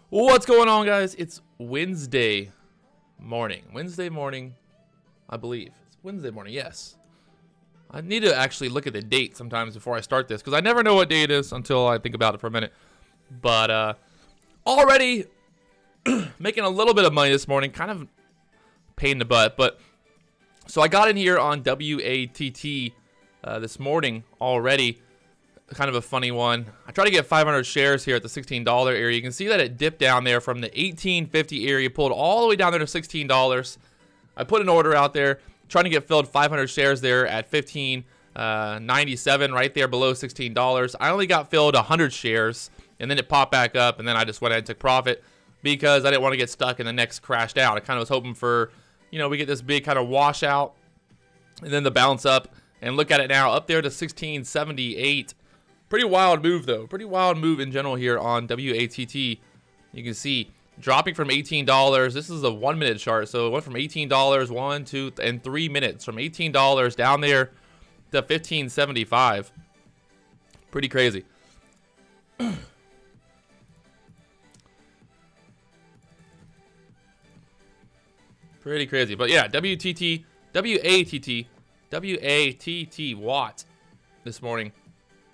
What's going on, guys? It's Wednesday morning. Wednesday morning, I believe. It's Wednesday morning, yes. I need to actually look at the date sometimes before I start this, because I never know what day it is until I think about it for a minute. But already making a little bit of money this morning. Kind of pain in the butt. But so I got in here on WATT this morning already. Kind of a funny one. I try to get 500 shares here at the $16 area. You can see that it dipped down there from the $18.50 area, pulled all the way down there to $16. I put an order out there, trying to get filled 500 shares there at $15.97, right there below $16. I only got filled 100 shares, and then it popped back up, and then I just went ahead and took profit because I didn't want to get stuck in the next crash down. I kind of was hoping for, you know, we get this big kind of washout, and then the bounce up, and look at it now, up there to $16.78. Pretty wild move, though. Pretty wild move in general here on WATT. You can see dropping from $18. This is a 1 minute chart. So it went from $18, 1, 2, and 3 minutes. From $18 down there to $15.75. Pretty crazy. Pretty crazy. But yeah, WATT, Watt this morning.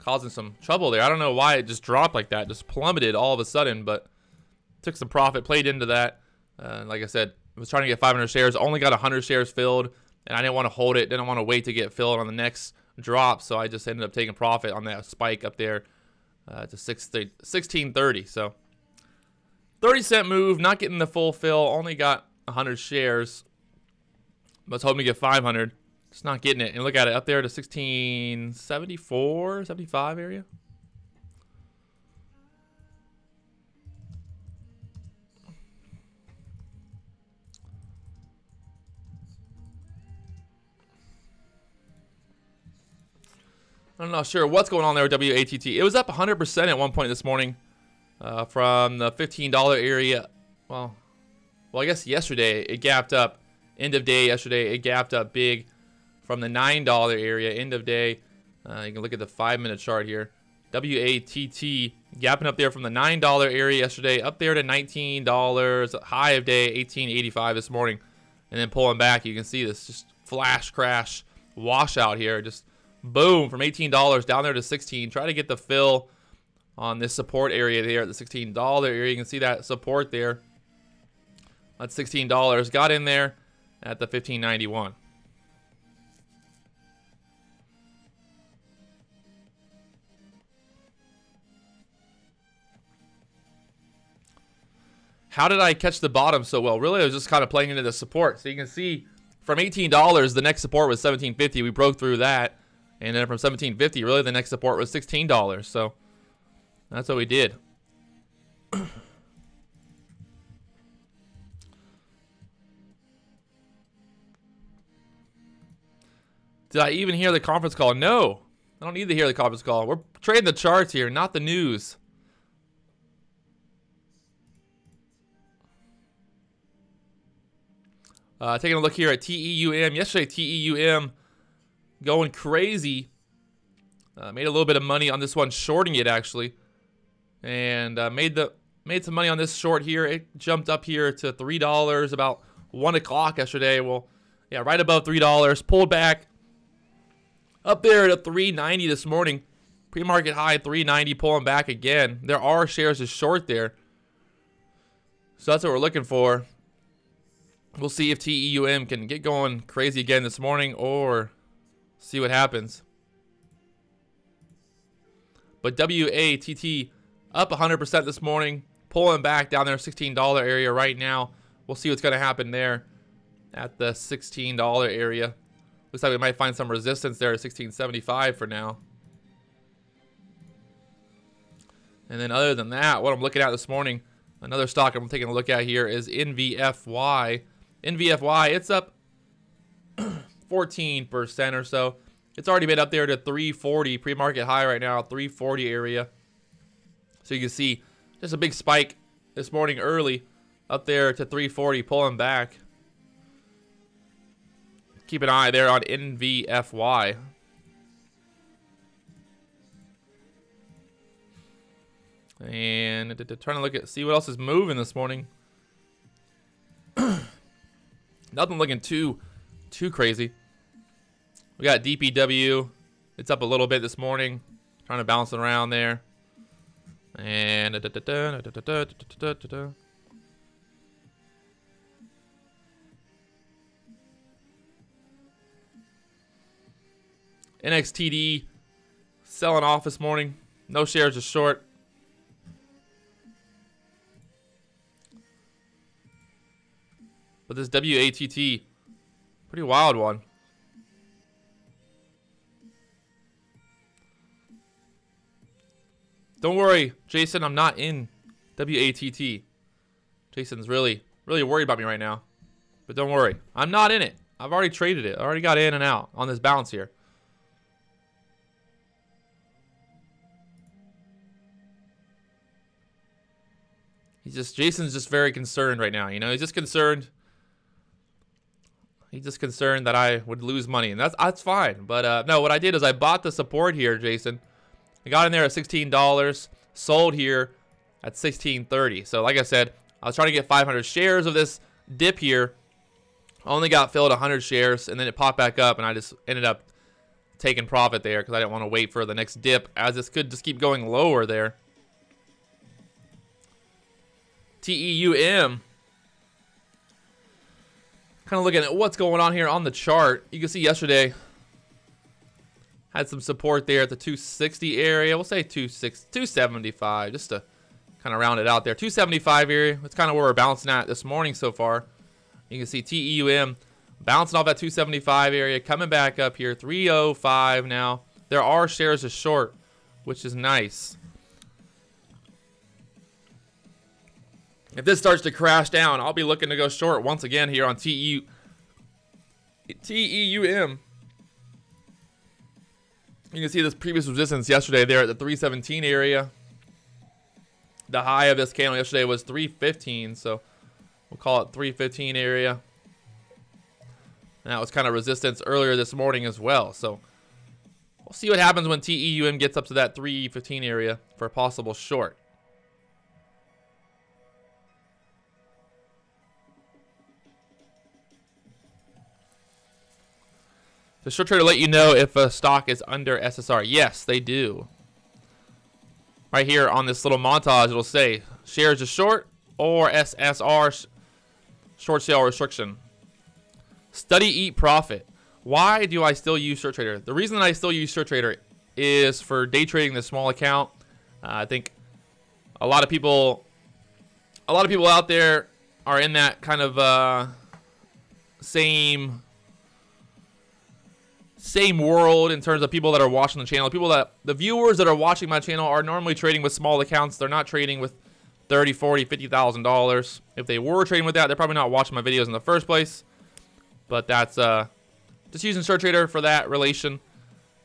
Causing some trouble there. I don't know why it just dropped like that. Just plummeted all of a sudden, but took some profit, played into that. Like I said, I was trying to get 500 shares. Only got 100 shares filled, and I didn't want to hold it. Didn't want to wait to get filled on the next drop, so I just ended up taking profit on that spike up there to $16.30. So 30-cent move, not getting the full fill. Only got 100 shares. I was hoping to get 500. Just not getting it. And look at it up there to 1674, 75 area. I'm not sure what's going on there with WATT. It was up 100% at one point this morning from the $15 area. Well, I guess yesterday it gapped up. End of day yesterday, it gapped up big. From the $9 area, end of day, you can look at the 5-minute chart here. WATT gapping up there from the $9 area yesterday, up there to $19, high of day, $18.85 this morning. And then pulling back, you can see this just flash crash washout here. Just boom, from $18 down there to $16. Try to get the fill on this support area there at the $16 area. You can see that support there. That's $16. Got in there at the $15.91. How did I catch the bottom so well? Really, I was just kind of playing into the support. So you can see from $18, the next support was $17.50. We broke through that. And then from $17.50, really the next support was $16. So that's what we did. Did I even hear the conference call? No, I don't need to hear the conference call. We're trading the charts here, not the news. Taking a look here at TEUM. Yesterday, TEUM going crazy. Made a little bit of money on this one, shorting it actually, and made some money on this short here. It jumped up here to $3 about 1 o'clock yesterday. Well, yeah, right above $3. Pulled back up there to $3.90 this morning. Pre-market high $3.90, pulling back again. There are shares to short there, so that's what we're looking for. We'll see if TEUM can get going crazy again this morning or see what happens. But WATT up 100% this morning, pulling back down there $16 area right now. We'll see what's going to happen there at the $16 area. Looks like we might find some resistance there at $16.75 for now. And then other than that, what I'm looking at this morning, another stock I'm taking a look at here is NVFY. NVFY, it's up 14% or so. It's already been up there to 340, pre-market high right now, 340 area. So you can see just a big spike this morning early, up there to 340, pulling back. Keep an eye there on NVFY. And trying to look at, see what else is moving this morning. Nothing looking too crazy. We got DPW. It's up a little bit this morning. Trying to bounce around there. And NXTD selling off this morning. No shares, just short. But this WATT, pretty wild one. Don't worry, Jason, I'm not in WATT. Jason's really worried about me right now. But don't worry, I'm not in it. I've already traded it. I already got in and out on this bounce here. Jason's just very concerned right now. You know, he's just concerned. He's just concerned that I would lose money, and that's fine. But no, what I did is I bought the support here, Jason. I got in there at $16, sold here at $16.30. So like I said, I was trying to get 500 shares of this dip here. I only got filled 100 shares, and then it popped back up, and I just ended up taking profit there because I didn't want to wait for the next dip, as this could just keep going lower there. TEUM. Kind of looking at what's going on here on the chart. You can see yesterday had some support there at the 260 area. We'll say 275 just to kind of round it out there. 275 area. That's kind of where we're bouncing at this morning so far. You can see TEUM bouncing off that 275 area, coming back up here. 305 now. There are shares to short, which is nice. If this starts to crash down, I'll be looking to go short once again here on TEUM. You can see this previous resistance yesterday there at the 317 area. The high of this candle yesterday was 315, so we'll call it 315 area. And that was kind of resistance earlier this morning as well. So we'll see what happens when TEUM gets up to that 315 area for a possible short. Does SureTrader let you know if a stock is under SSR? Yes, they do. Right here on this little montage, it'll say shares to short or SSR, short sale restriction. Study, eat, profit. Why do I still use SureTrader? The reason that I still use SureTrader is for day trading the small account. I think a lot of people out there are in that kind of same world in terms of people that are watching the channel. The viewers that are watching my channel are normally trading with small accounts. They're not trading with $30,000, $40,000, $50,000. If they were trading with that, they're probably not watching my videos in the first place. But that's just using SureTrader for that relation.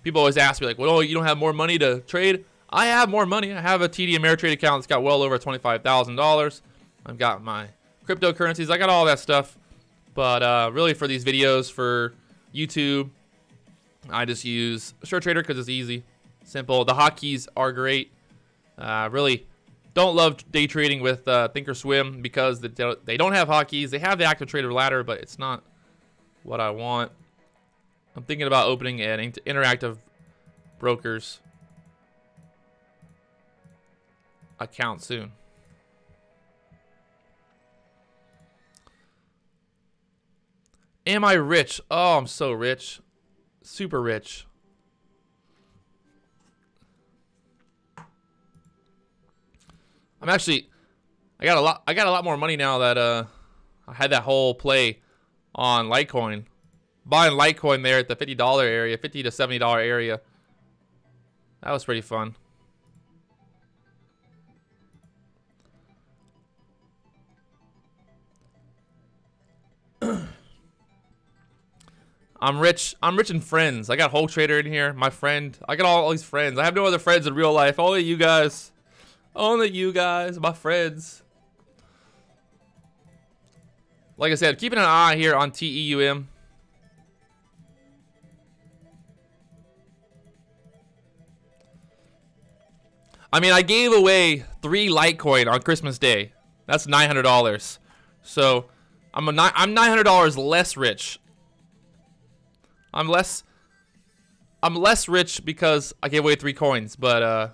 People always ask me like, well, you don't have more money to trade? I have more money. I have a TD Ameritrade account that's got well over $25,000. I've got my cryptocurrencies. I got all that stuff. But really for these videos for YouTube, I just use SureTrader because it's easy, simple. The hotkeys are great. Really don't love day trading with Thinkorswim because they don't have hotkeys. They have the active trader ladder, but it's not what I want. I'm thinking about opening an interactive brokers account soon. Am I rich? Oh, I'm so rich. Super rich. I'm actually I got a lot more money now that I had that whole play on Litecoin. Buying Litecoin there at the $50 area, $50 to $70 area. That was pretty fun. I'm rich in friends. I got Whole Trader in here. My friend. I got all these friends. I have no other friends in real life. Only you guys. Only you guys. My friends. Like I said, keeping an eye here on TEUM. I mean, I gave away 3 Litecoin on Christmas Day. That's $900. So I'm $900 less rich. I'm less rich because I gave away 3 coins, but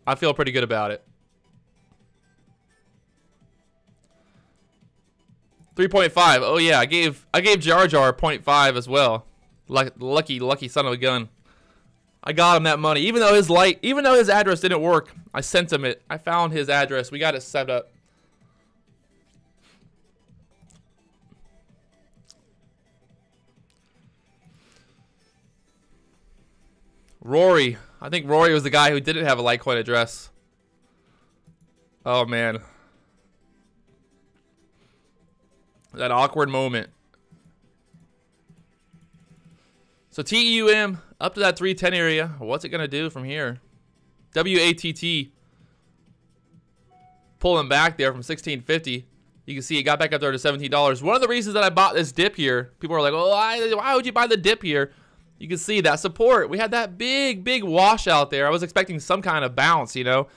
I feel pretty good about it. 3.5. Oh yeah, I gave Jar Jar 0.5 as well. Lucky son of a gun. I got him that money. Even though his address didn't work, I sent him it. I found his address. We got it set up. Rory. I think Rory was the guy who didn't have a Litecoin address. Oh man. That awkward moment. So TEUM up to that 310 area. What's it gonna do from here? WATT pulling back there from 1650. You can see it got back up there to $17. One of the reasons that I bought this dip here, people are like, "Oh, why would you buy the dip here?" You can see that support. We had that big wash out there. I was expecting some kind of bounce, you know,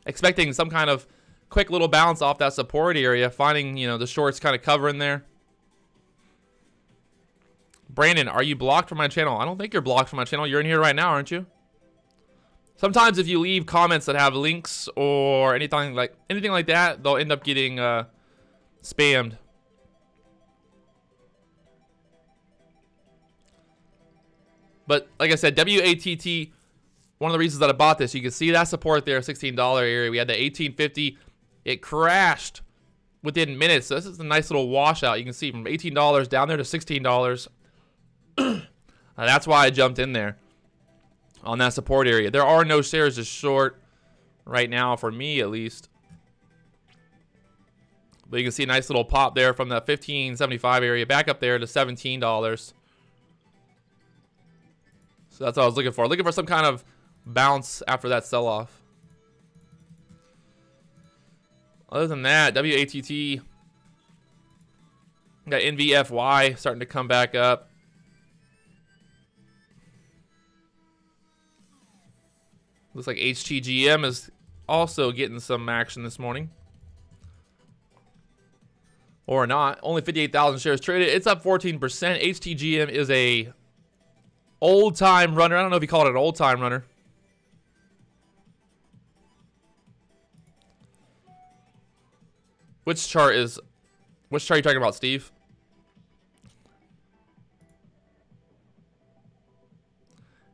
expecting some kind of quick little bounce off that support area, finding, you know, the shorts kind of covering there. Brandon, are you blocked from my channel? I don't think you're blocked from my channel. You're in here right now, aren't you? Sometimes if you leave comments that have links or anything like that, they'll end up getting spammed. But like I said, WATT, one of the reasons that I bought this, you can see that support there, $16 area. We had the 1850. It crashed within minutes. So this is a nice little washout. You can see from $18 down there to $16. That's why I jumped in there on that support area. There are no shares to short right now, for me at least. But you can see a nice little pop there from the 15.75 area back up there to $17. So that's what I was looking for. Looking for some kind of bounce after that sell-off. Other than that, WATT got NVFY starting to come back up. Looks like HTGM is also getting some action this morning. Or not. Only 58,000 shares traded. It's up 14%. HTGM is a old-time runner. I don't know if you call it an old-time runner. Which chart are you talking about, Steve?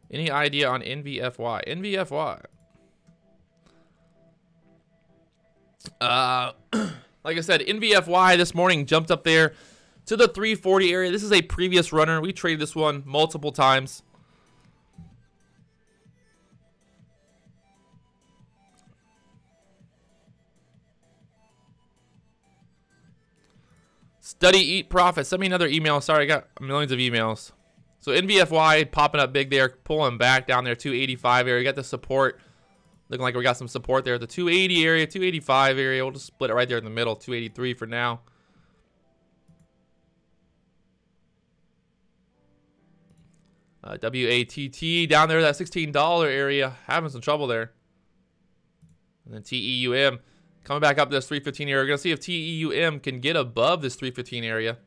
Any idea on NVFY? NVFY. Like I said, NVFY this morning jumped up there to the 340 area. This is a previous runner. We traded this one multiple times. Study, eat, profit. Send me another email. Sorry, I got millions of emails. So NVFY popping up big there, pulling back down there, 285 area. We got the support. Looking like we got some support there at the 280 area, 285 area. We'll just split it right there in the middle, 283 for now. WATT down there, that $16 area, having some trouble there. And then TEUM coming back up to this 315 area. We're going to see if TEUM can get above this 315 area.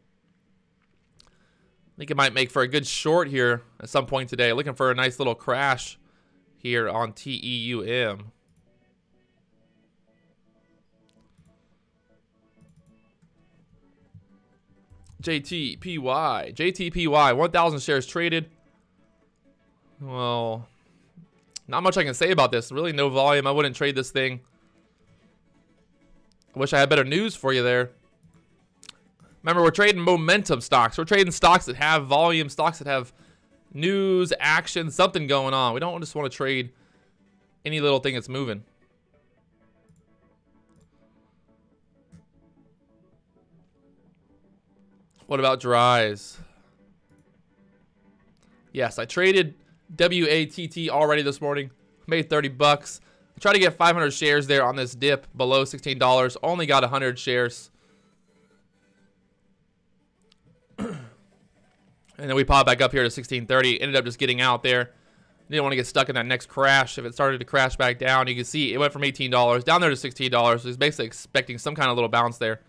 I think it might make for a good short here at some point today. Looking for a nice little crash here on TEUM. JTPY, 1,000 shares traded. Well, not much I can say about this. Really no volume. I wouldn't trade this thing. I wish I had better news for you there. Remember, we're trading momentum stocks. We're trading stocks that have volume, stocks that have news, action, something going on. We don't just want to trade any little thing that's moving. What about dries? Yes, I traded WATT already this morning. Made 30 bucks. I tried to get 500 shares there on this dip below $16. Only got 100 shares. And then we popped back up here to 1630. Ended up just getting out there Didn't want to get stuck in that next crash. If it started to crash back down, you can see it went from $18 down there to $16. So he's basically expecting some kind of little bounce there.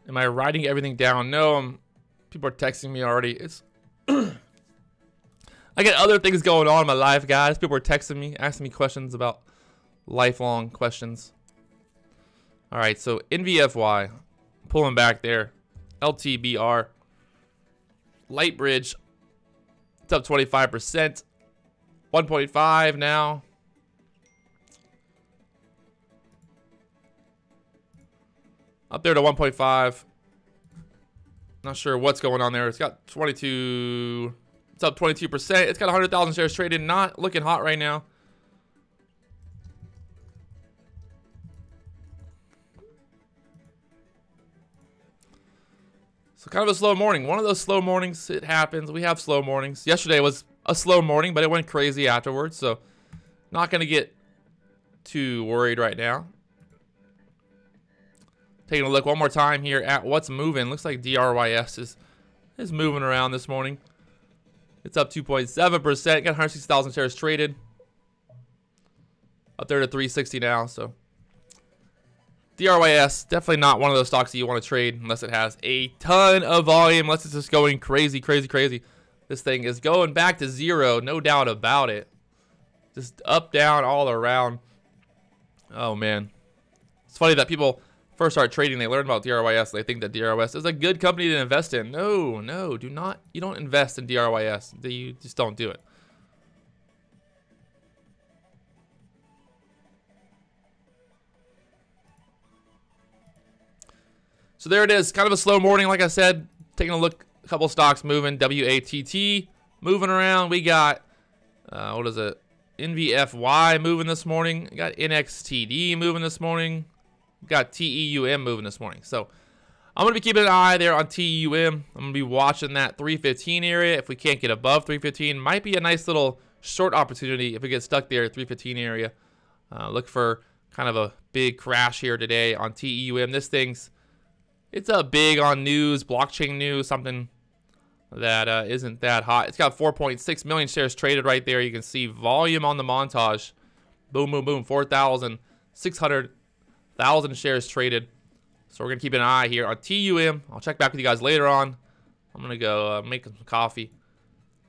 Am I writing everything down? No, people are texting me already. It's I got other things going on in my life, guys. People are texting me, asking me questions about lifelong questions. All right, so NVFY, pulling back there. LTBR, Light Bridge, it's up 25%. 1.5 now. Up there to 1.5. Not sure what's going on there. It's got 22. It's up 22%. It's got 100,000 shares traded. Not looking hot right now. So kind of a slow morning. One of those slow mornings. It happens. We have slow mornings. Yesterday was a slow morning, but it went crazy afterwards. So not going to get too worried right now. Taking a look one more time here at what's moving. Looks like DRYS is moving around this morning. It's up 2.7%. Got 160,000 shares traded. Up there to 360 now. So DRYS, definitely not one of those stocks that you want to trade unless it has a ton of volume. Unless it's just going crazy, crazy, crazy. This thing is going back to zero, no doubt about it. Just up, down, all around. Oh, man. It's funny that people first start trading, they learn about DRYS, they think that DRYS is a good company to invest in. No, no, do not. You don't invest in DRYS. You just don't do it. So there it is. Kind of a slow morning, like I said. Taking a look, a couple stocks moving. WATT moving around. We got, what is it? NVFY moving this morning. We got NXTD moving this morning. Got TEUM moving this morning. So I'm going to be keeping an eye there on TEUM. I'm going to be watching that 315 area. If we can't get above 315, might be a nice little short opportunity if we get stuck there at 315 area. Look for kind of a big crash here today on TEUM. This thing's, it's up big on news, blockchain news, something that isn't that hot. It's got 4.6 million shares traded right there. You can see volume on the montage. Boom, boom, boom. 4,600,000 shares traded. So we're going to keep an eye here on TEUM. I'll check back with you guys later on. I'm going to go make some coffee.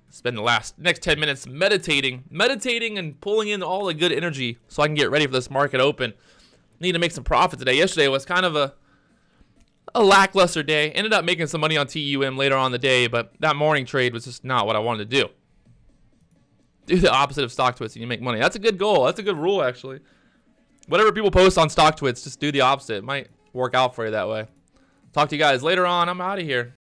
Spend the next 10 minutes meditating and pulling in all the good energy so I can get ready for this market open. Need to make some profit today. Yesterday was kind of a lackluster day. Ended up making some money on TEUM later on in the day, but that morning trade was just not what I wanted to do. Do the opposite of stock twits and you make money. That's a good goal. That's a good rule, actually. Whatever people post on stock twits, just do the opposite. It might work out for you that way. Talk to you guys later on. I'm out of here.